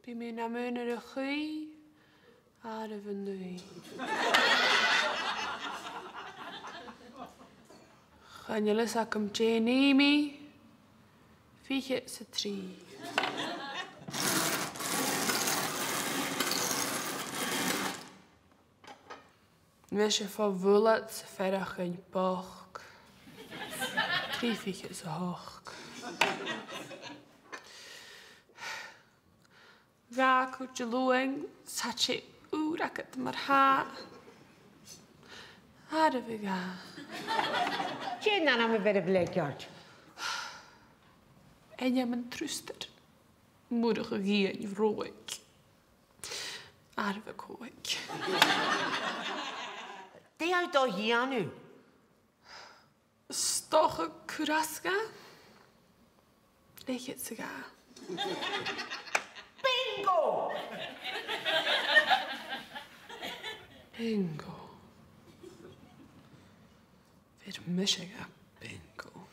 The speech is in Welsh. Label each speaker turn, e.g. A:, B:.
A: Bí mí na múna a chuí ar a bhí nuí. Channelas ac am Jane fiche sa trí. Bhí sé fá bhuaile sa ferach in bach. Trí fiche sa hoch. Bhea go de luing sa sé úracat mar há. Ar a bhí ga.
B: Jane am a bit of leg yard.
A: En jij mijn truster. Moedig geen vroeg. Arve koik.
B: Die uit daar hier nu.
A: Stoche kuraska. Leg het zich aan.
B: Bingo!
A: Bingo. Weer misje bingo.